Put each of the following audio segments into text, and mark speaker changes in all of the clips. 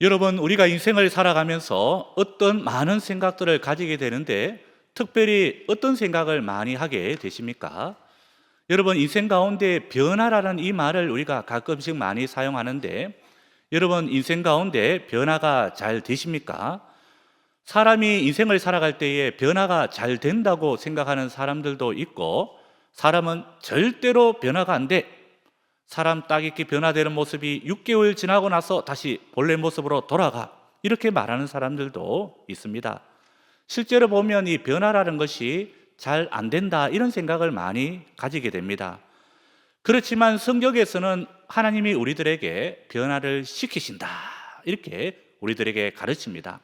Speaker 1: 여러분, 우리가 인생을 살아가면서 어떤 많은 생각들을 가지게 되는데 특별히 어떤 생각을 많이 하게 되십니까? 여러분, 인생 가운데 변화라는 이 말을 우리가 가끔씩 많이 사용하는데 여러분, 인생 가운데 변화가 잘 되십니까? 사람이 인생을 살아갈 때에 변화가 잘 된다고 생각하는 사람들도 있고, 사람은 절대로 변화가 안 돼, 사람 딱 이렇게 변화되는 모습이 6개월 지나고 나서 다시 본래 모습으로 돌아가, 이렇게 말하는 사람들도 있습니다. 실제로 보면 이 변화라는 것이 잘 안 된다, 이런 생각을 많이 가지게 됩니다. 그렇지만 성경에서는 하나님이 우리들에게 변화를 시키신다, 이렇게 우리들에게 가르칩니다.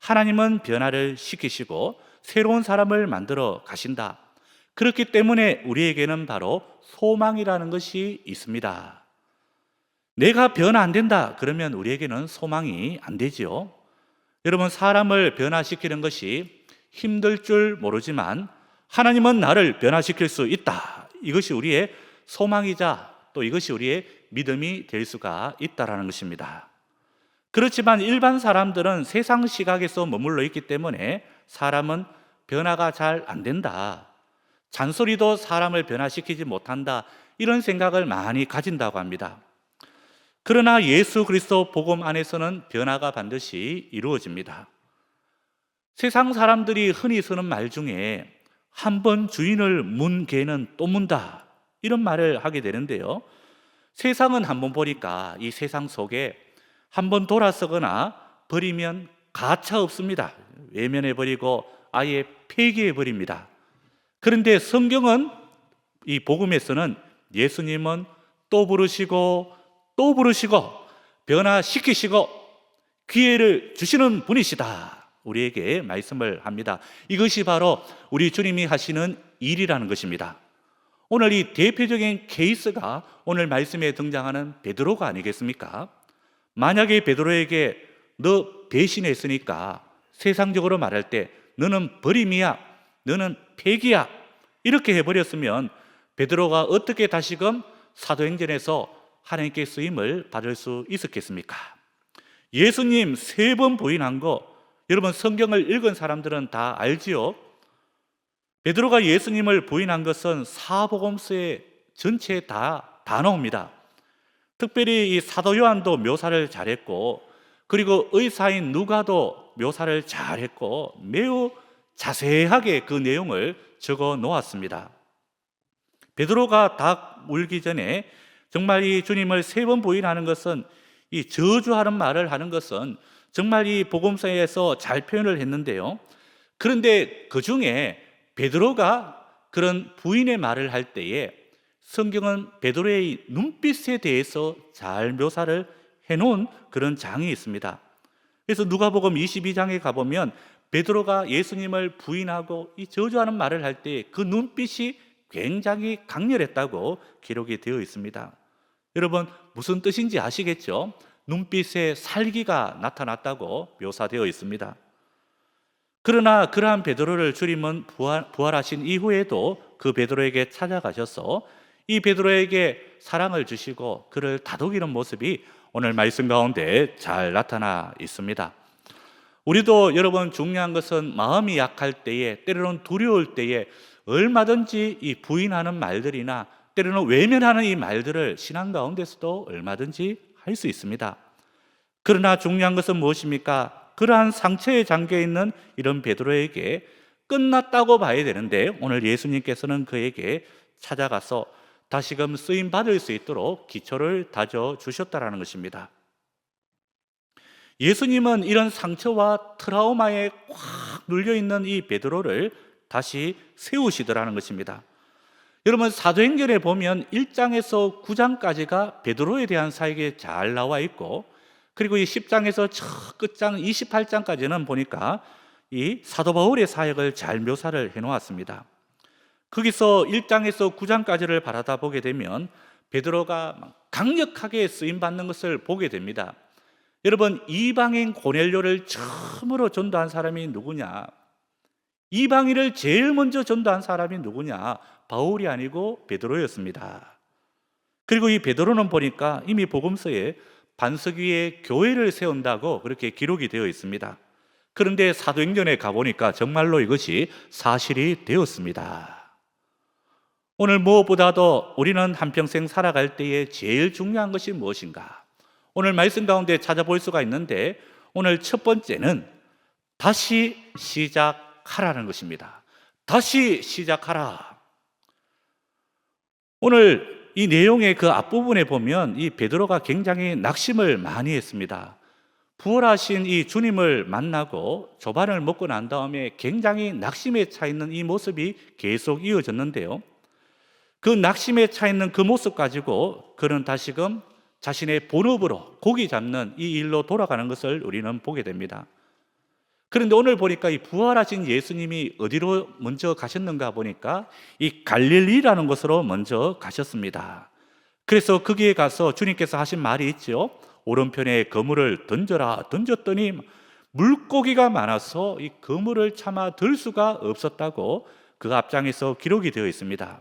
Speaker 1: 하나님은 변화를 시키시고 새로운 사람을 만들어 가신다. 그렇기 때문에 우리에게는 바로 소망이라는 것이 있습니다. 내가 변화 안 된다 그러면 우리에게는 소망이 안 되지요. 여러분, 사람을 변화시키는 것이 힘들 줄 모르지만 하나님은 나를 변화시킬 수 있다, 이것이 우리의 소망이자 또 이것이 우리의 믿음이 될 수가 있다라는 것입니다. 그렇지만 일반 사람들은 세상 시각에서 머물러 있기 때문에 사람은 변화가 잘 안 된다, 잔소리도 사람을 변화시키지 못한다, 이런 생각을 많이 가진다고 합니다. 그러나 예수 그리스도 복음 안에서는 변화가 반드시 이루어집니다. 세상 사람들이 흔히 쓰는 말 중에 한 번 주인을 문 개는 또 문다, 이런 말을 하게 되는데요, 세상은 한 번 보니까 이 세상 속에 한 번 돌아서거나 버리면 가차 없습니다. 외면해 버리고 아예 폐기해 버립니다. 그런데 성경은, 이 복음에서는 예수님은 또 부르시고 또 부르시고 변화시키시고 기회를 주시는 분이시다, 우리에게 말씀을 합니다. 이것이 바로 우리 주님이 하시는 일이라는 것입니다. 오늘 이 대표적인 케이스가 오늘 말씀에 등장하는 베드로가 아니겠습니까? 만약에 베드로에게 너 배신했으니까 세상적으로 말할 때 너는 버림이야, 너는 폐기야, 이렇게 해버렸으면 베드로가 어떻게 다시금 사도행전에서 하나님께 쓰임을 받을 수 있었겠습니까? 예수님 3번 부인한 거 여러분, 성경을 읽은 사람들은 다 알지요. 베드로가 예수님을 부인한 것은 사복음서에 전체에 다 나옵니다. 특별히 이 사도 요한도 묘사를 잘했고, 그리고 의사인 누가도 묘사를 잘했고 매우 자세하게 그 내용을 적어 놓았습니다. 베드로가 닭 물기 전에 정말 이 주님을 3번 부인하는 것은, 이 저주하는 말을 하는 것은 정말 이 복음서에서 잘 표현을 했는데요, 그런데 그 중에 베드로가 그런 부인의 말을 할 때에 성경은 베드로의 눈빛에 대해서 잘 묘사를 해놓은 그런 장이 있습니다. 그래서 누가복음 22장에 가보면 베드로가 예수님을 부인하고 이 저주하는 말을 할 때 그 눈빛이 굉장히 강렬했다고 기록이 되어 있습니다. 여러분, 무슨 뜻인지 아시겠죠? 눈빛에 살기가 나타났다고 묘사되어 있습니다. 그러나 그러한 베드로를 주님은 부활하신 이후에도 그 베드로에게 찾아가셔서 이 베드로에게 사랑을 주시고 그를 다독이는 모습이 오늘 말씀 가운데 잘 나타나 있습니다. 우리도 여러분, 중요한 것은 마음이 약할 때에, 때로는 두려울 때에 얼마든지 이 부인하는 말들이나 때로는 외면하는 이 말들을 신앙 가운데서도 얼마든지 할 수 있습니다. 그러나 중요한 것은 무엇입니까? 그러한 상처에 잠겨 있는 이런 베드로에게 끝났다고 봐야 되는데 오늘 예수님께서는 그에게 찾아가서 다시금 쓰임 받을 수 있도록 기초를 다져 주셨다라는 것입니다. 예수님은 이런 상처와 트라우마에 꽉 눌려 있는 이 베드로를 다시 세우시더라는 것입니다. 여러분, 사도행전에 보면 1장에서 9장까지가 베드로에 대한 사역이 잘 나와 있고, 그리고 이 10장에서 저 끝장 28장까지는 보니까 이 사도 바울의 사역을 잘 묘사를 해놓았습니다. 거기서 1장에서 9장까지를 바라다 보게 되면 베드로가 강력하게 쓰임받는 것을 보게 됩니다. 여러분, 이방인 고넬료를 처음으로 전도한 사람이 누구냐? 이방인을 제일 먼저 전도한 사람이 누구냐? 바울이 아니고 베드로였습니다. 그리고 이 베드로는 보니까 이미 복음서에 반석 위에 교회를 세운다고 그렇게 기록이 되어 있습니다. 그런데 사도행전에 가보니까 정말로 이것이 사실이 되었습니다. 오늘 무엇보다도 우리는 한평생 살아갈 때에 제일 중요한 것이 무엇인가? 오늘 말씀 가운데 찾아볼 수가 있는데 오늘 첫 번째는 다시 시작하라는 것입니다. 다시 시작하라. 오늘 이 내용의 그 앞부분에 보면 이 베드로가 굉장히 낙심을 많이 했습니다. 부활하신 이 주님을 만나고 조반을 먹고 난 다음에 굉장히 낙심에 차 있는 이 모습이 계속 이어졌는데요. 그 낙심에 차 있는 그 모습 가지고 그는 다시금 자신의 본업으로 고기 잡는 이 일로 돌아가는 것을 우리는 보게 됩니다. 그런데 오늘 보니까 이 부활하신 예수님이 어디로 먼저 가셨는가 보니까 이 갈릴리라는 곳으로 먼저 가셨습니다. 그래서 거기에 가서 주님께서 하신 말이 있죠. 오른편에 그물을 던져라. 던졌더니 물고기가 많아서 이 그물을 차마 들 수가 없었다고 그 앞장에서 기록이 되어 있습니다.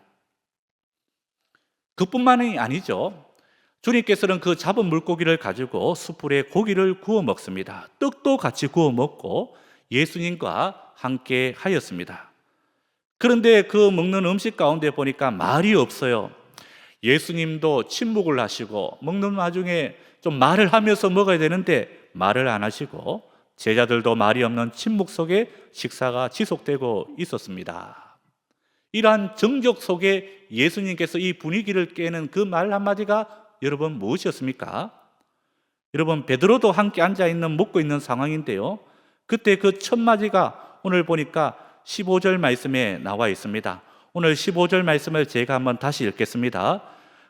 Speaker 1: 그뿐만이 아니죠. 주님께서는 그 잡은 물고기를 가지고 숯불에 고기를 구워 먹습니다. 떡도 같이 구워 먹고 예수님과 함께 하였습니다. 그런데 그 먹는 음식 가운데 보니까 말이 없어요. 예수님도 침묵을 하시고 먹는 와중에 좀 말을 하면서 먹어야 되는데 말을 안 하시고 제자들도 말이 없는 침묵 속에 식사가 지속되고 있었습니다. 이러한 정적 속에 예수님께서 이 분위기를 깨는 그 말 한마디가 여러분 무엇이었습니까? 여러분 베드로도 함께 앉아있는 먹고 있는 상황인데요. 그때 그 첫 마디가 오늘 보니까 15절 말씀에 나와 있습니다. 오늘 15절 말씀을 제가 한번 다시 읽겠습니다.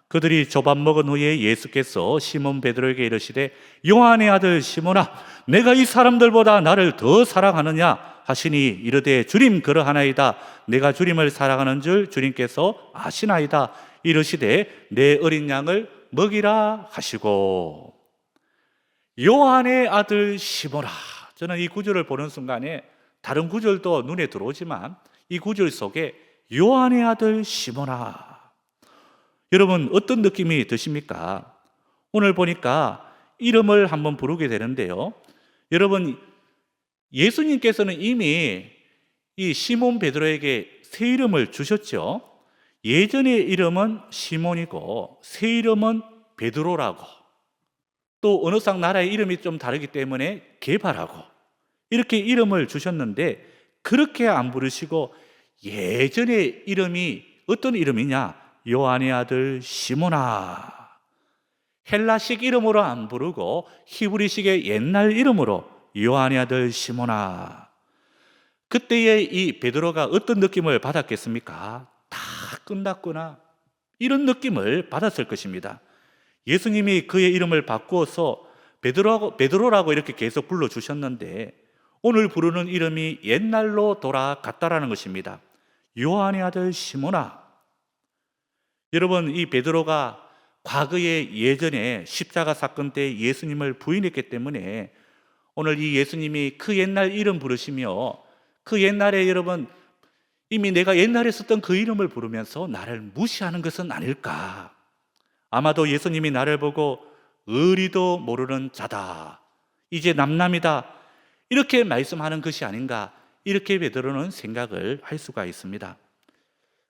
Speaker 1: 그들이 조반 먹은 후에 예수께서 시몬 베드로에게 이르시되 요한의 아들 시몬아 내가 이 사람들보다 나를 더 사랑하느냐 하시니 이르되 주님 그러하나이다. 내가 주님을 사랑하는 줄 주님께서 아시나이다. 이르시되 내 어린 양을 먹이라 하시고 요한의 아들 시몬아. 저는 이 구절을 보는 순간에 다른 구절도 눈에 들어오지만 이 구절 속에 요한의 아들 시몬아. 여러분 어떤 느낌이 드십니까? 오늘 보니까 이름을 한번 부르게 되는데요. 여러분 예수님께서는 이미 이 시몬 베드로에게 새 이름을 주셨죠. 예전의 이름은 시몬이고 새 이름은 베드로라고, 또 어느 상 나라의 이름이 좀 다르기 때문에 게바라고 이렇게 이름을 주셨는데 그렇게 안 부르시고 예전의 이름이 어떤 이름이냐? 요한의 아들 시몬아. 헬라식 이름으로 안 부르고 히브리식의 옛날 이름으로 요한의 아들 시몬아. 그때의 이 베드로가 어떤 느낌을 받았겠습니까? 다 끝났구나 이런 느낌을 받았을 것입니다. 예수님이 그의 이름을 바꾸어서 베드로라고 이렇게 계속 불러주셨는데 오늘 부르는 이름이 옛날로 돌아갔다라는 것입니다. 요한의 아들 시몬아. 여러분 이 베드로가 과거에 예전에 십자가 사건 때 예수님을 부인했기 때문에 오늘 이 예수님이 그 옛날 이름 부르시며 그 옛날에 여러분 이미 내가 옛날에 썼던 그 이름을 부르면서 나를 무시하는 것은 아닐까? 아마도 예수님이 나를 보고 의리도 모르는 자다, 이제 남남이다 이렇게 말씀하는 것이 아닌가, 이렇게 베드로는 생각을 할 수가 있습니다.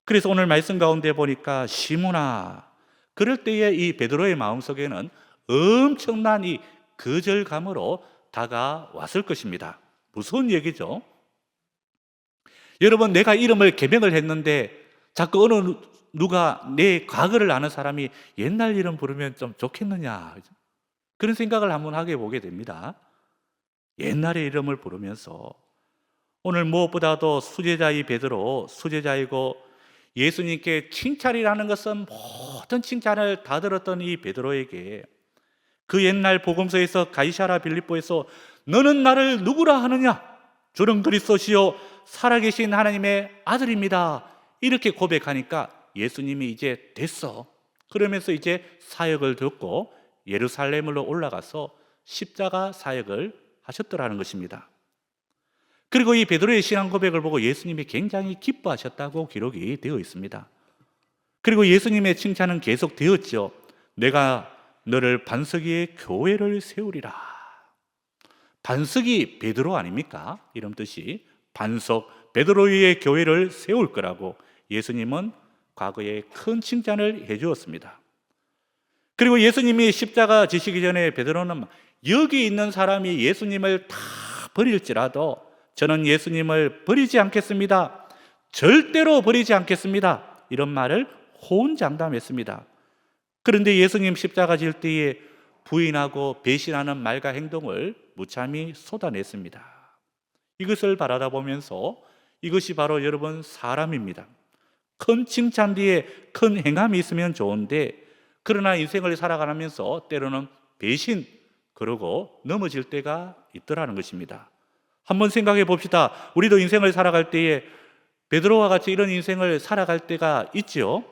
Speaker 1: 그래서 오늘 말씀 가운데 보니까 시몬아, 그럴 때에 이 베드로의 마음속에는 엄청난 이 거절감으로 다가왔을 것입니다. 무서운 얘기죠. 여러분 내가 이름을 개명을 했는데 자꾸 어느 누가 내 과거를 아는 사람이 옛날 이름 부르면 좀 좋겠느냐, 그런 생각을 한번 하게 보게 됩니다. 옛날의 이름을 부르면서 오늘 무엇보다도 수제자의 베드로, 수제자이고 예수님께 칭찬이라는 것은 모든 칭찬을 다 들었던 이 베드로에게 그 옛날 복음서에서 가이사랴 빌립보에서 너는 나를 누구라 하느냐? 주는 그리스도시요 살아계신 하나님의 아들입니다. 이렇게 고백하니까 예수님이 이제 됐어. 그러면서 이제 사역을 듣고 예루살렘으로 올라가서 십자가 사역을 하셨더라는 것입니다. 그리고 이 베드로의 신앙 고백을 보고 예수님이 굉장히 기뻐하셨다고 기록이 되어 있습니다. 그리고 예수님의 칭찬은 계속 되었죠. 내가 너를 반석 위에 교회를 세우리라. 반석이 베드로 아닙니까? 이런 뜻이 반석 베드로 위에 교회를 세울 거라고 예수님은 과거에 큰 칭찬을 해 주었습니다. 그리고 예수님이 십자가 지시기 전에 베드로는 여기 있는 사람이 예수님을 다 버릴지라도 저는 예수님을 버리지 않겠습니다. 절대로 버리지 않겠습니다. 이런 말을 호언장담했습니다. 그런데 예수님 십자가 질 때에 부인하고 배신하는 말과 행동을 무참히 쏟아냈습니다. 이것을 바라다 보면서 이것이 바로 여러분 사람입니다. 큰 칭찬 뒤에 큰 행함이 있으면 좋은데 그러나 인생을 살아가면서 때로는 배신 그러고 넘어질 때가 있더라는 것입니다. 한번 생각해 봅시다. 우리도 인생을 살아갈 때에 베드로와 같이 이런 인생을 살아갈 때가 있지요.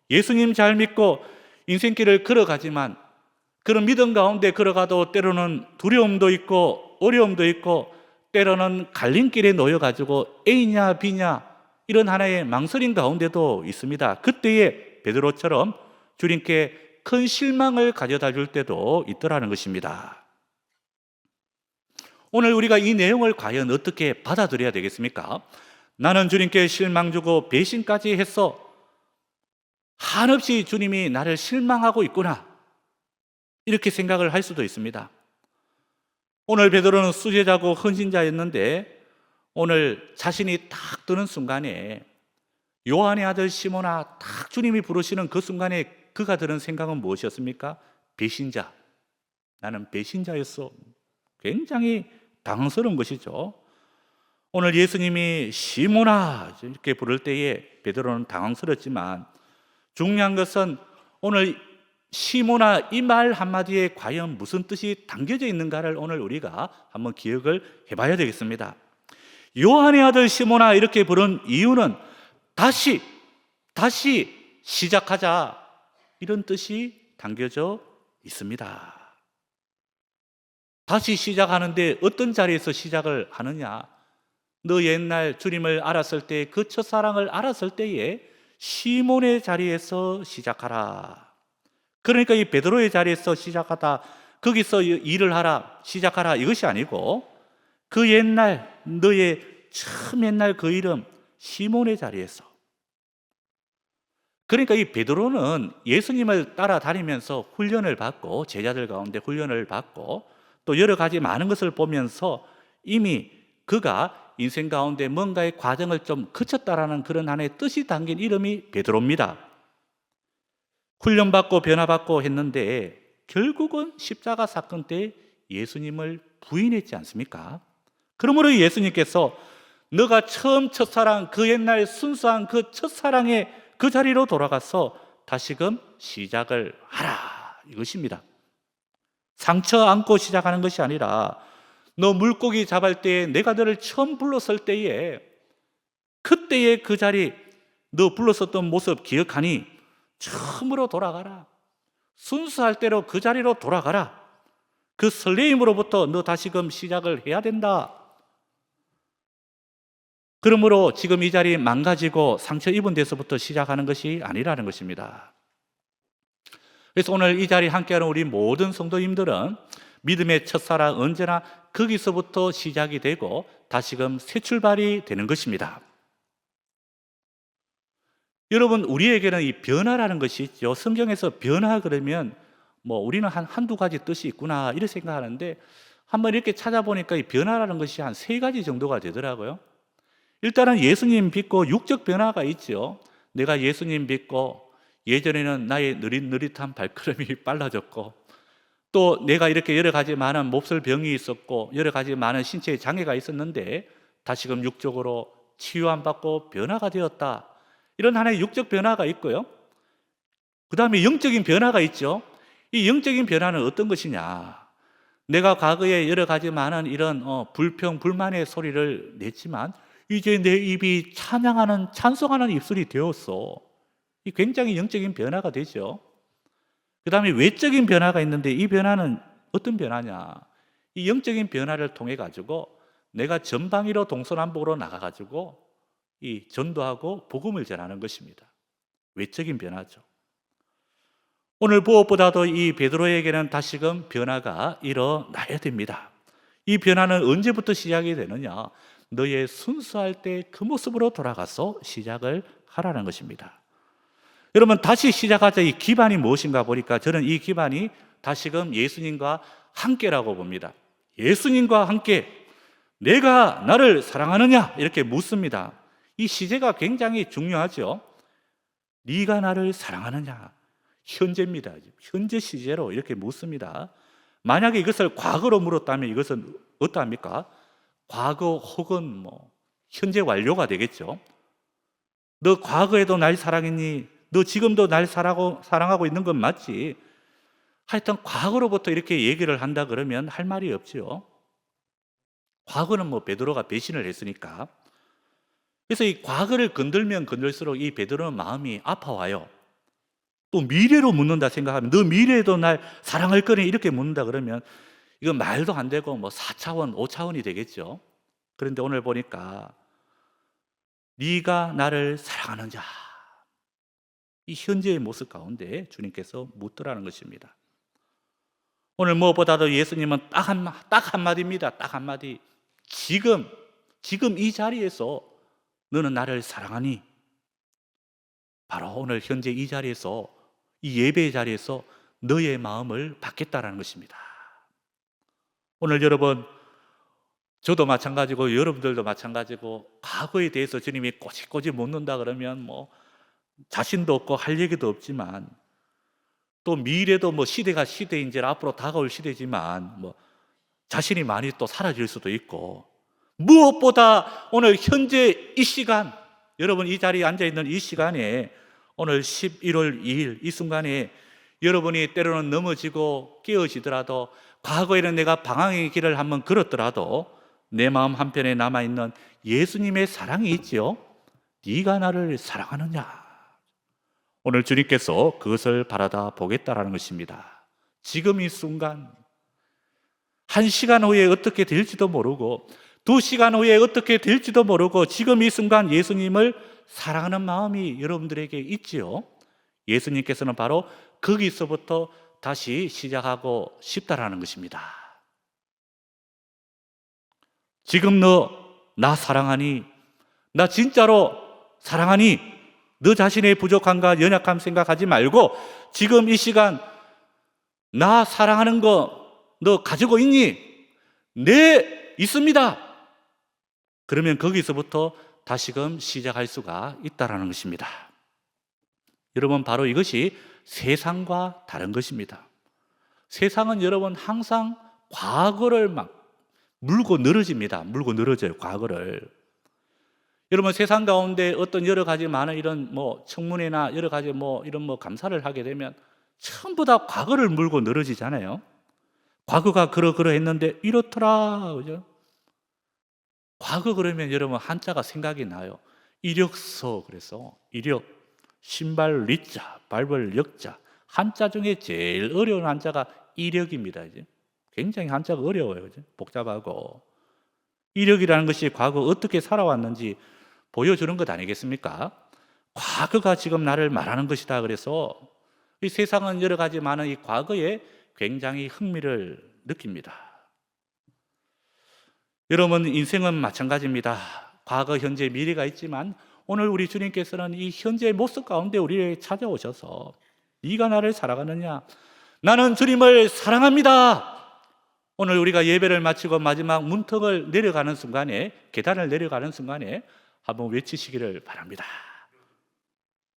Speaker 1: 예수님 잘 믿고 인생길을 걸어가지만 그런 믿음 가운데 걸어가도 때로는 두려움도 있고 어려움도 있고 때로는 갈림길에 놓여가지고 A냐 B냐 이런 하나의 망설임 가운데도 있습니다. 그때에 베드로처럼 주님께 큰 실망을 가져다 줄 때도 있더라는 것입니다. 오늘 우리가 이 내용을 과연 어떻게 받아들여야 되겠습니까? 나는 주님께 실망 주고 배신까지 했어. 한없이 주님이 나를 실망하고 있구나. 이렇게 생각을 할 수도 있습니다. 오늘 베드로는 수제자고 헌신자였는데 오늘 자신이 딱 드는 순간에 요한의 아들 시몬아 딱 주님이 부르시는 그 순간에 그가 드는 생각은 무엇이었습니까? 배신자. 나는 배신자였어. 굉장히 당황스러운 것이죠. 오늘 예수님이 시몬아 이렇게 부를 때에 베드로는 당황스럽지만 중요한 것은 오늘 시몬아 이 말 한마디에 과연 무슨 뜻이 담겨져 있는가를 오늘 우리가 한번 기억을 해봐야 되겠습니다. 요한의 아들 시몬아 이렇게 부른 이유는 다시 시작하자 이런 뜻이 담겨져 있습니다. 다시 시작하는데 어떤 자리에서 시작을 하느냐? 너 옛날 주님을 알았을 때 그 첫사랑을 알았을 때에 시몬의 자리에서 시작하라. 그러니까 이 베드로의 자리에서 시작하다 거기서 일을 하라 시작하라 이것이 아니고 그 옛날 너의 처음 옛날 그 이름 시몬의 자리에서 그러니까 이 베드로는 예수님을 따라다니면서 훈련을 받고 제자들 가운데 훈련을 받고 또 여러 가지 많은 것을 보면서 이미 그가 인생 가운데 뭔가의 과정을 좀 거쳤다라는 그런 하나의 뜻이 담긴 이름이 베드로입니다. 훈련받고 변화받고 했는데 결국은 십자가 사건 때 예수님을 부인했지 않습니까? 그러므로 예수님께서 너가 처음 첫사랑 그 옛날 순수한 그 첫사랑의 그 자리로 돌아가서 다시금 시작을 하라 이것입니다. 상처 안고 시작하는 것이 아니라 너 물고기 잡을 때에 내가 너를 처음 불렀을 때에 그때의 그 자리 너 불렀었던 모습 기억하니 처음으로 돌아가라. 순수할 대로 그 자리로 돌아가라. 그 설레임으로부터 너 다시금 시작을 해야 된다. 그러므로 지금 이 자리 망가지고 상처 입은 데서부터 시작하는 것이 아니라는 것입니다. 그래서 오늘 이 자리에 함께하는 우리 모든 성도님들은 믿음의 첫사랑 언제나 거기서부터 시작이 되고 다시금 새 출발이 되는 것입니다. 여러분 우리에게는 이 변화라는 것이 있죠. 성경에서 변화 그러면 우리는 한두 가지 뜻이 있구나 이렇게 생각하는데 한번 이렇게 찾아보니까 이 변화라는 것이 한 세 가지 정도가 되더라고요. 일단은 예수님 믿고 육적 변화가 있죠. 내가 예수님 믿고 예전에는 나의 느릿느릿한 발걸음이 빨라졌고 또 내가 이렇게 여러 가지 많은 몹쓸 병이 있었고 여러 가지 많은 신체의 장애가 있었는데 다시금 육적으로 치유함받고 변화가 되었다. 이런 하나의 육적 변화가 있고요. 그 다음에 영적인 변화가 있죠. 이 영적인 변화는 어떤 것이냐? 내가 과거에 여러 가지 많은 이런 불평, 불만의 소리를 냈지만 이제 내 입이 찬양하는, 찬송하는 입술이 되었어. 이 굉장히 영적인 변화가 되죠. 그 다음에 외적인 변화가 있는데 이 변화는 어떤 변화냐? 이 영적인 변화를 통해 가지고 내가 전방위로 동서남북으로 나가 가지고 이 전도하고 복음을 전하는 것입니다. 외적인 변화죠. 오늘 무엇보다도 이 베드로에게는 다시금 변화가 일어나야 됩니다. 이 변화는 언제부터 시작이 되느냐? 너의 순수할 때 그 모습으로 돌아가서 시작을 하라는 것입니다. 여러분, 다시 시작하자 이 기반이 무엇인가 보니까 저는 이 기반이 다시금 예수님과 함께라고 봅니다. 예수님과 함께 내가 나를 사랑하느냐? 이렇게 묻습니다. 이 시제가 굉장히 중요하죠. 네가 나를 사랑하느냐? 현재입니다. 현재 시제로 이렇게 묻습니다. 만약에 이것을 과거로 물었다면 이것은 어떠합니까? 과거 혹은 현재 완료가 되겠죠. 너 과거에도 날 사랑했니? 너 지금도 날 사랑하고 있는 건 맞지? 하여튼 과거로부터 이렇게 얘기를 한다 그러면 할 말이 없죠. 과거는 베드로가 배신을 했으니까. 그래서 이 과거를 건들면 건들수록 이 베드로는 마음이 아파와요. 또 미래로 묻는다 생각하면 너 미래에도 날 사랑할 거니 이렇게 묻는다 그러면 이건 말도 안 되고 4차원, 5차원이 되겠죠. 그런데 오늘 보니까 네가 나를 사랑하는 자, 이 현재의 모습 가운데 주님께서 묻더라는 것입니다. 오늘 무엇보다도 예수님은 딱 한마디입니다. 딱 한마디. 지금 이 자리에서 너는 나를 사랑하니? 바로 오늘 현재 이 자리에서, 이 예배의 자리에서 너의 마음을 받겠다라는 것입니다. 오늘 여러분, 저도 마찬가지고 여러분들도 마찬가지고 과거에 대해서 주님이 꼬집꼬집 묻는다 그러면 자신도 없고 할 얘기도 없지만 또 미래도 시대가 시대인지 앞으로 다가올 시대지만 자신이 많이 또 사라질 수도 있고, 무엇보다 오늘 현재 이 시간, 여러분 이 자리에 앉아있는 이 시간에 오늘 11월 2일 이 순간에 여러분이 때로는 넘어지고 깨어지더라도, 과거에는 내가 방황의 길을 한번 걸었더라도 내 마음 한편에 남아있는 예수님의 사랑이 있지요. 네가 나를 사랑하느냐? 오늘 주님께서 그것을 바라다 보겠다라는 것입니다. 지금 이 순간, 1시간 후에 어떻게 될지도 모르고 2시간 후에 어떻게 될지도 모르고 지금 이 순간 예수님을 사랑하는 마음이 여러분들에게 있지요. 예수님께서는 바로 거기서부터 다시 시작하고 싶다라는 것입니다. 지금 너 나 사랑하니? 나 진짜로 사랑하니? 너 자신의 부족함과 연약함 생각하지 말고 지금 이 시간 나 사랑하는 거 너 가지고 있니? 네, 있습니다. 그러면 거기서부터 다시금 시작할 수가 있다는 것입니다. 여러분, 바로 이것이 세상과 다른 것입니다. 세상은 여러분 항상 과거를 물고 늘어집니다. 물고 늘어져요, 과거를. 여러분, 세상 가운데 어떤 여러 가지 많은 이런 청문회나 여러 가지 이런 감사를 하게 되면 전부 다 과거를 물고 늘어지잖아요. 과거가 그러했는데 이렇더라, 그죠? 과거 그러면 여러분 한자가 생각이 나요. 이력서. 그래서 이력, 신발 리자, 발벌 역자. 한자 중에 제일 어려운 한자가 이력입니다. 이제 굉장히 한자가 어려워요, 그죠? 복잡하고. 이력이라는 것이 과거 어떻게 살아왔는지 보여주는 것 아니겠습니까? 과거가 지금 나를 말하는 것이다. 그래서 이 세상은 여러 가지 많은 이 과거에 굉장히 흥미를 느낍니다. 여러분, 인생은 마찬가지입니다. 과거, 현재, 미래가 있지만 오늘 우리 주님께서는 이 현재의 모습 가운데 우리를 찾아오셔서 네가 나를 사랑하느냐? 나는 주님을 사랑합니다. 오늘 우리가 예배를 마치고 마지막 문턱을 내려가는 순간에, 계단을 내려가는 순간에 한번 외치시기를 바랍니다.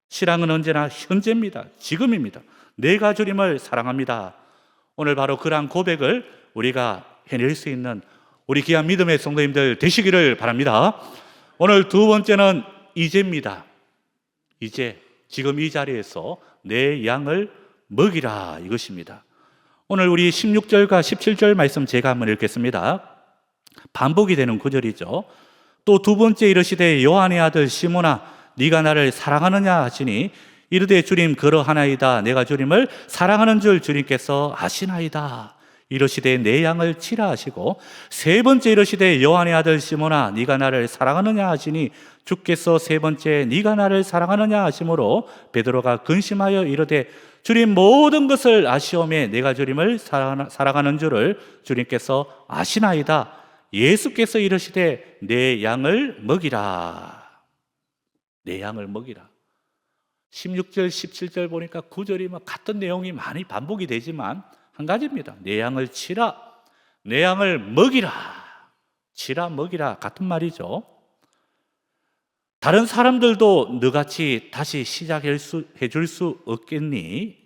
Speaker 1: 신앙은 언제나 현재입니다. 지금입니다. 내가 주님을 사랑합니다. 오늘 바로 그러한 고백을 우리가 해낼 수 있는 우리 귀한 믿음의 성도님들 되시기를 바랍니다. 오늘 두 번째는 이제입니다. 이제, 지금 이 자리에서 내 양을 먹이라, 이것입니다. 오늘 우리 16절과 17절 말씀 제가 한번 읽겠습니다. 반복이 되는 구절이죠. 또 두 번째 이르시되 요한의 아들 시몬아 네가 나를 사랑하느냐 하시니 이르되 주님 그러하나이다. 내가 주님을 사랑하는 줄 주님께서 아시나이다. 이르시되 내 양을 치라 하시고, 세 번째 이르시되 요한의 아들 시몬아 네가 나를 사랑하느냐 하시니, 주께서 세 번째 네가 나를 사랑하느냐 하심으로 베드로가 근심하여 이르되 주님 모든 것을 아시오매 내가 주님을 사랑하는 줄을 주님께서 아시나이다. 예수께서 이르시되 내 양을 먹이라. 내 양을 먹이라. 16절 17절 보니까 구절이 같은 내용이 많이 반복이 되지만 한 가지입니다. 내 양을 치라, 내 양을 먹이라. 치라 먹이라 같은 말이죠. 다른 사람들도 너같이 다시 시작해 줄 수 없겠니?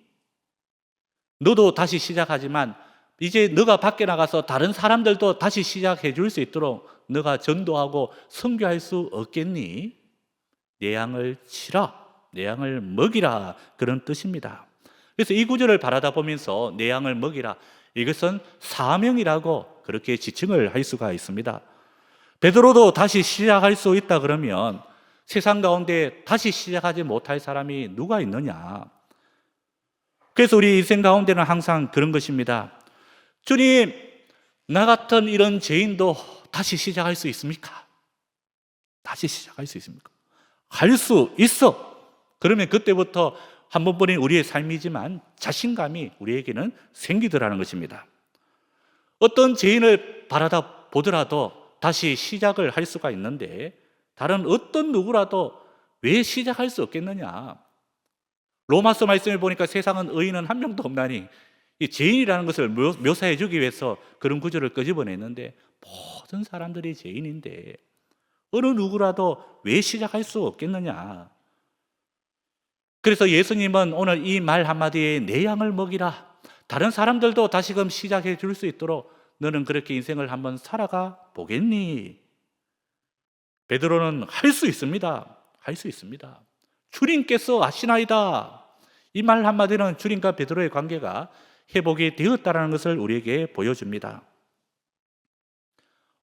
Speaker 1: 너도 다시 시작하지만 이제 너가 밖에 나가서 다른 사람들도 다시 시작해 줄 수 있도록 너가 전도하고 선교할 수 없겠니? 내 양을 치라, 내 양을 먹이라, 그런 뜻입니다. 그래서 이 구절을 바라다 보면서 내 양을 먹이라, 이것은 사명이라고 그렇게 지칭을 할 수가 있습니다. 베드로도 다시 시작할 수 있다 그러면 세상 가운데 다시 시작하지 못할 사람이 누가 있느냐? 그래서 우리 인생 가운데는 항상 그런 것입니다. 주님, 나 같은 이런 죄인도 다시 시작할 수 있습니까? 다시 시작할 수 있습니까? 할 수 있어. 그러면 그때부터 한 번뿐인 우리의 삶이지만 자신감이 우리에게는 생기더라는 것입니다. 어떤 죄인을 바라다 보더라도 다시 시작을 할 수가 있는데 다른 어떤 누구라도 왜 시작할 수 없겠느냐? 로마서 말씀을 보니까 세상은 의인은 한 명도 없나니, 이 죄인이라는 것을 묘사해 주기 위해서 그런 구절을 끄집어냈는데 모든 사람들이 죄인인데 어느 누구라도 왜 시작할 수 없겠느냐? 그래서 예수님은 오늘 이 말 한마디에 내 양을 먹이라, 다른 사람들도 다시금 시작해 줄 수 있도록 너는 그렇게 인생을 한번 살아가 보겠니? 베드로는 할 수 있습니다. 할 수 있습니다. 주님께서 아시나이다. 이 말 한마디는 주님과 베드로의 관계가 회복이 되었다는 것을 우리에게 보여줍니다.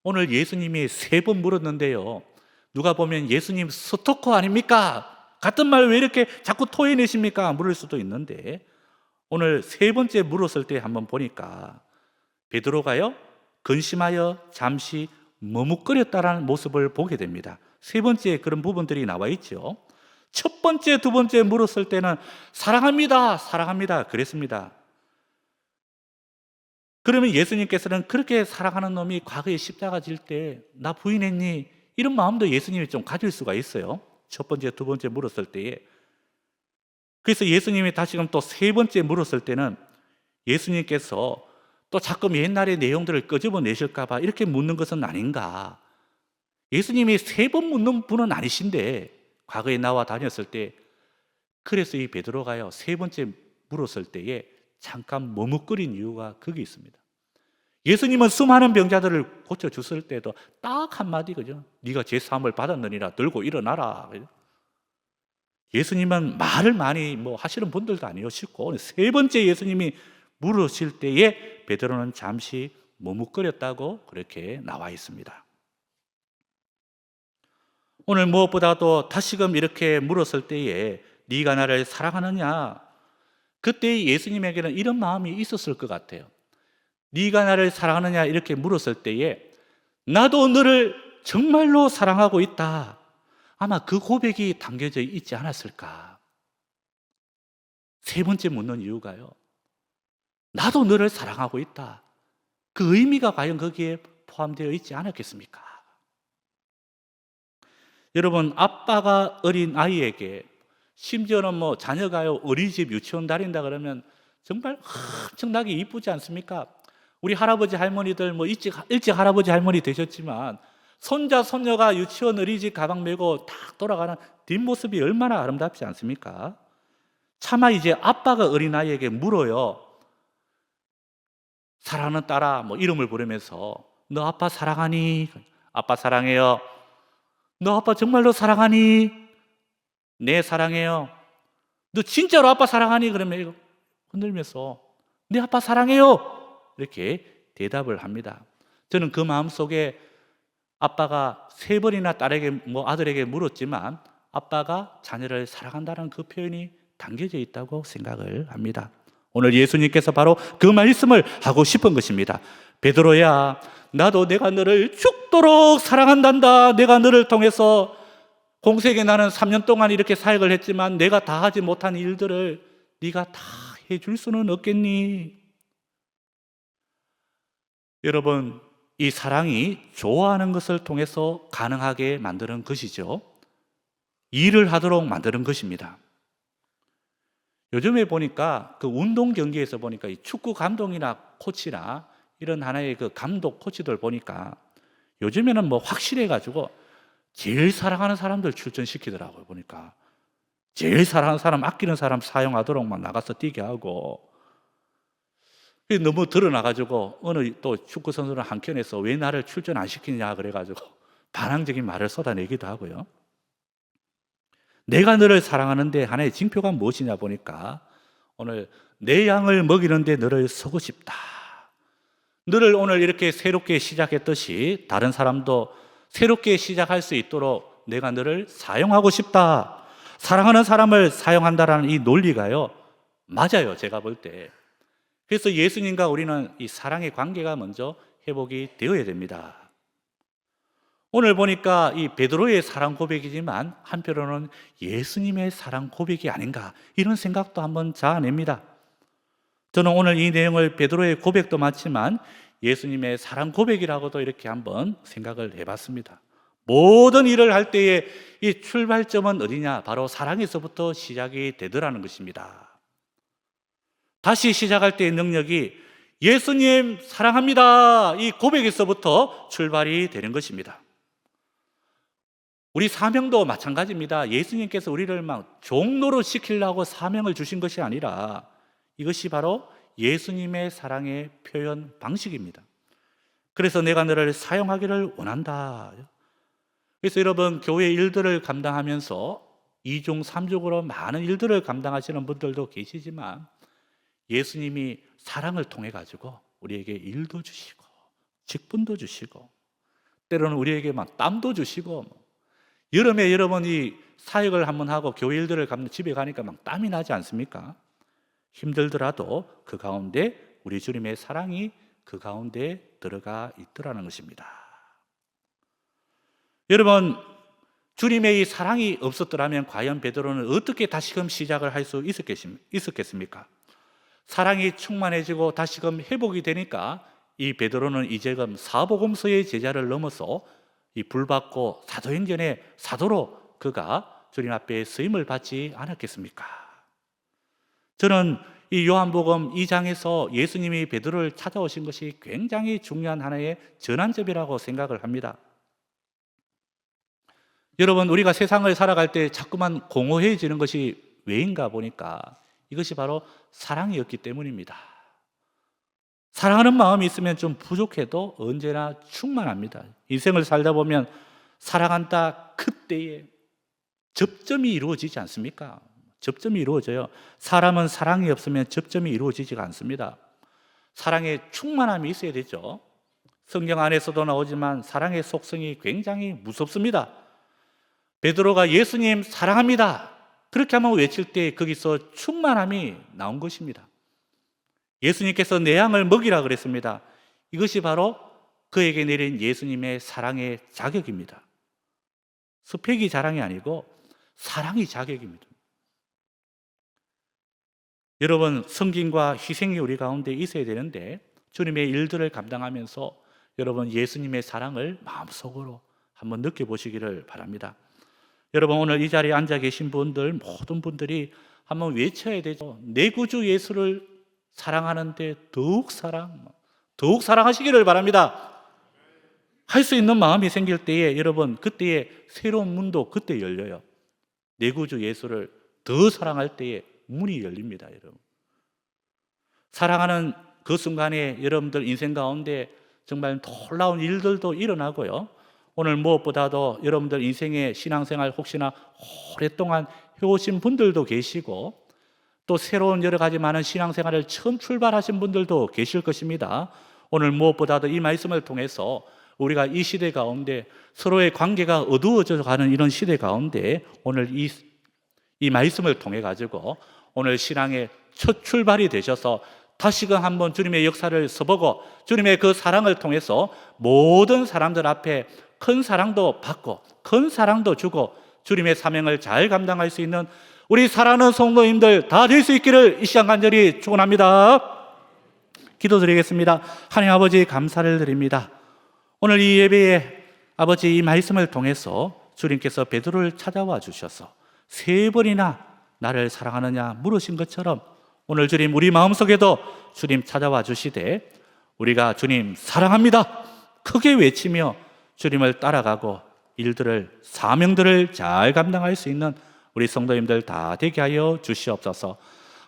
Speaker 1: 오늘 예수님이 3번 물었는데요, 누가 보면 예수님 스토커 아닙니까? 같은 말 왜 이렇게 자꾸 토해내십니까? 물을 수도 있는데 오늘 3번째 물었을 때 한번 보니까 베드로가요 근심하여 잠시 머뭇거렸다라는 모습을 보게 됩니다. 3번째 그런 부분들이 나와 있죠. 첫 번째, 두 번째 물었을 때는 사랑합니다, 사랑합니다 그랬습니다. 그러면 예수님께서는 그렇게 사랑하는 놈이 과거에 십자가 질 때 나 부인했니? 이런 마음도 예수님이 좀 가질 수가 있어요. 첫 번째, 두 번째 물었을 때에. 그래서 예수님이 다시금 또 3번째 물었을 때는 예수님께서 또 자꾸 옛날의 내용들을 끄집어내실까 봐 이렇게 묻는 것은 아닌가. 예수님이 3번 묻는 분은 아니신데 과거에 나와 다녔을 때, 그래서 이 베드로가요 3번째 물었을 때에 잠깐 머뭇거린 이유가 거기 있습니다. 예수님은 수많은 병자들을 고쳐줬을 때도 딱 한마디, 그죠? 네가 제사함을 받았느니라 들고 일어나라. 그죠? 예수님은 말을 많이 하시는 분들도 아니었고 3번째 예수님이 물으실 때에 베드로는 잠시 머뭇거렸다고 그렇게 나와 있습니다. 오늘 무엇보다도 다시금 이렇게 물었을 때에 네가 나를 사랑하느냐? 그때 예수님에게는 이런 마음이 있었을 것 같아요. 네가 나를 사랑하느냐 이렇게 물었을 때에 나도 너를 정말로 사랑하고 있다. 아마 그 고백이 담겨져 있지 않았을까. 3번째 묻는 이유가요, 나도 너를 사랑하고 있다. 그 의미가 과연 거기에 포함되어 있지 않았겠습니까? 여러분, 아빠가 어린 아이에게, 심지어는 자녀가요 어린이집 유치원 다닌다 그러면 정말 엄청나게 이쁘지 않습니까? 우리 할아버지 할머니들 일찍 할아버지 할머니 되셨지만 손자 손녀가 유치원 어린이집 가방 메고 딱 돌아가는 뒷모습이 얼마나 아름답지 않습니까? 차마 이제 아빠가 어린아이에게 물어요. 사랑하는 딸아, 이름을 부르면서 너 아빠 사랑하니? 아빠 사랑해요. 너 아빠 정말로 사랑하니? 네, 사랑해요. 너 진짜로 아빠 사랑하니? 그러면 이거 흔들면서 네 아빠 사랑해요. 이렇게 대답을 합니다. 저는 그 마음속에 아빠가 3번이나 아들에게 물었지만 아빠가 자녀를 사랑한다는 그 표현이 담겨져 있다고 생각을 합니다. 오늘 예수님께서 바로 그 말씀을 하고 싶은 것입니다. 베드로야, 나도 내가 너를 죽도록 사랑한단다. 내가 너를 통해서 공생에 나는 3년 동안 이렇게 사역을 했지만 내가 다 하지 못한 일들을 네가 다 해줄 수는 없겠니? 여러분, 이 사랑이 좋아하는 것을 통해서 가능하게 만드는 것이죠. 일을 하도록 만드는 것입니다. 요즘에 보니까 그 운동 경기에서 보니까 이 축구 감독이나 코치나 이런 하나의 그 감독 코치들 보니까 요즘에는 뭐 확실해가지고 제일 사랑하는 사람들 출전시키더라고요. 보니까 제일 사랑하는 사람, 아끼는 사람 사용하도록 막 나가서 뛰게 하고, 너무 드러나가지고 어느 또 축구 선수는 한켠에서 왜 나를 출전 안 시키냐 그래가지고 반항적인 말을 쏟아내기도 하고요. 내가 너를 사랑하는데 하나의 징표가 무엇이냐 보니까 오늘 내 양을 먹이는데 너를 서고 싶다. 너를 오늘 이렇게 새롭게 시작했듯이 다른 사람도 새롭게 시작할 수 있도록 내가 너를 사용하고 싶다. 사랑하는 사람을 사용한다라는 이 논리가요, 맞아요. 제가 볼 때. 그래서 예수님과 우리는 이 사랑의 관계가 먼저 회복이 되어야 됩니다. 오늘 보니까 이 베드로의 사랑 고백이지만 한편으로는 예수님의 사랑 고백이 아닌가, 이런 생각도 한번 자아냅니다. 저는 오늘 이 내용을 베드로의 고백도 맞지만 예수님의 사랑 고백이라고도 이렇게 한번 생각을 해봤습니다. 모든 일을 할 때의 이 출발점은 어디냐? 바로 사랑에서부터 시작이 되더라는 것입니다. 다시 시작할 때의 능력이 예수님 사랑합니다, 이 고백에서부터 출발이 되는 것입니다. 우리 사명도 마찬가지입니다. 예수님께서 우리를 막 종로로 시키려고 사명을 주신 것이 아니라 이것이 바로 예수님의 사랑의 표현 방식입니다. 그래서 내가 너를 사용하기를 원한다. 그래서 여러분, 교회 일들을 감당하면서 이중 삼중으로 많은 일들을 감당하시는 분들도 계시지만 예수님이 사랑을 통해 가지고 우리에게 일도 주시고 직분도 주시고 때로는 우리에게 막 땀도 주시고, 여름에 여러분이 사역을 한번 하고 교회 일들을 감당 집에 가니까 막 땀이 나지 않습니까? 힘들더라도 그 가운데 우리 주님의 사랑이 그 가운데 들어가 있더라는 것입니다. 여러분, 주님의 이 사랑이 없었더라면 과연 베드로는 어떻게 다시금 시작을 할 수 있었겠습니까? 사랑이 충만해지고 다시금 회복이 되니까 이 베드로는 이제금 사복음서의 제자를 넘어서 이 불받고 사도행전의 사도로 그가 주님 앞에 쓰임을 받지 않았겠습니까? 저는 이 요한복음 2장에서 예수님이 베드로를 찾아오신 것이 굉장히 중요한 하나의 전환점이라고 생각을 합니다. 여러분, 우리가 세상을 살아갈 때 자꾸만 공허해지는 것이 왜인가 보니까 이것이 바로 사랑이었기 때문입니다. 사랑하는 마음이 있으면 좀 부족해도 언제나 충만합니다. 인생을 살다 보면 사랑한다 그때에 접점이 이루어지지 않습니까? 접점이 이루어져요. 사람은 사랑이 없으면 접점이 이루어지지가 않습니다. 사랑의 충만함이 있어야 되죠. 성경 안에서도 나오지만 사랑의 속성이 굉장히 무섭습니다. 베드로가 예수님 사랑합니다, 그렇게 한번 외칠 때 거기서 충만함이 나온 것입니다. 예수님께서 내 양을 먹이라 그랬습니다. 이것이 바로 그에게 내린 예수님의 사랑의 자격입니다. 스펙이 자랑이 아니고 사랑이 자격입니다. 여러분, 섬김과 희생이 우리 가운데 있어야 되는데 주님의 일들을 감당하면서 여러분 예수님의 사랑을 마음속으로 한번 느껴보시기를 바랍니다. 여러분, 오늘 이 자리에 앉아 계신 분들, 모든 분들이 한번 외쳐야 되죠. 내 구주 예수를 사랑하는데 더욱 사랑하시기를 바랍니다. 할 수 있는 마음이 생길 때에 여러분, 그때에 새로운 문도 그때 열려요. 내 구주 예수를 더 사랑할 때에 문이 열립니다. 여러분, 사랑하는 그 순간에 여러분들 인생 가운데 정말 놀라운 일들도 일어나고요, 오늘 무엇보다도 여러분들 인생의 신앙생활 혹시나 오랫동안 해오신 분들도 계시고 또 새로운 여러 가지 많은 신앙생활을 처음 출발하신 분들도 계실 것입니다. 오늘 무엇보다도 이 말씀을 통해서 우리가 이 시대 가운데 서로의 관계가 어두워져 가는 이런 시대 가운데 오늘 이 말씀을 통해 가지고 오늘 신앙의 첫 출발이 되셔서 다시금 한번 주님의 역사를 서보고 주님의 그 사랑을 통해서 모든 사람들 앞에 큰 사랑도 받고 큰 사랑도 주고 주님의 사명을 잘 감당할 수 있는 우리 사랑하는 성도님들 다 될 수 있기를 이 시간 간절히 축원합니다. 기도드리겠습니다. 하나님 아버지 감사를 드립니다. 오늘 이 예배에 아버지 이 말씀을 통해서 주님께서 베드로를 찾아와 주셔서 3번이나 나를 사랑하느냐 물으신 것처럼 오늘 주님 우리 마음속에도 주님 찾아와 주시되 우리가 주님 사랑합니다 크게 외치며 주님을 따라가고 일들을 사명들을 잘 감당할 수 있는 우리 성도님들 다 되게 하여 주시옵소서.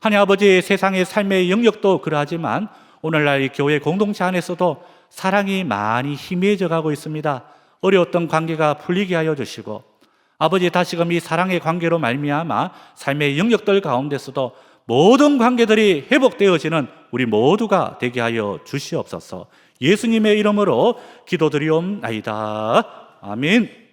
Speaker 1: 하나님 아버지 세상의 삶의 영역도 그러하지만 오늘날 이 교회 공동체 안에서도 사랑이 많이 희미해져 가고 있습니다. 어려웠던 관계가 풀리게 하여 주시고 아버지 다시금 이 사랑의 관계로 말미암아 삶의 영역들 가운데서도 모든 관계들이 회복되어지는 우리 모두가 되게 하여 주시옵소서. 예수님의 이름으로 기도드리옵나이다. 아멘.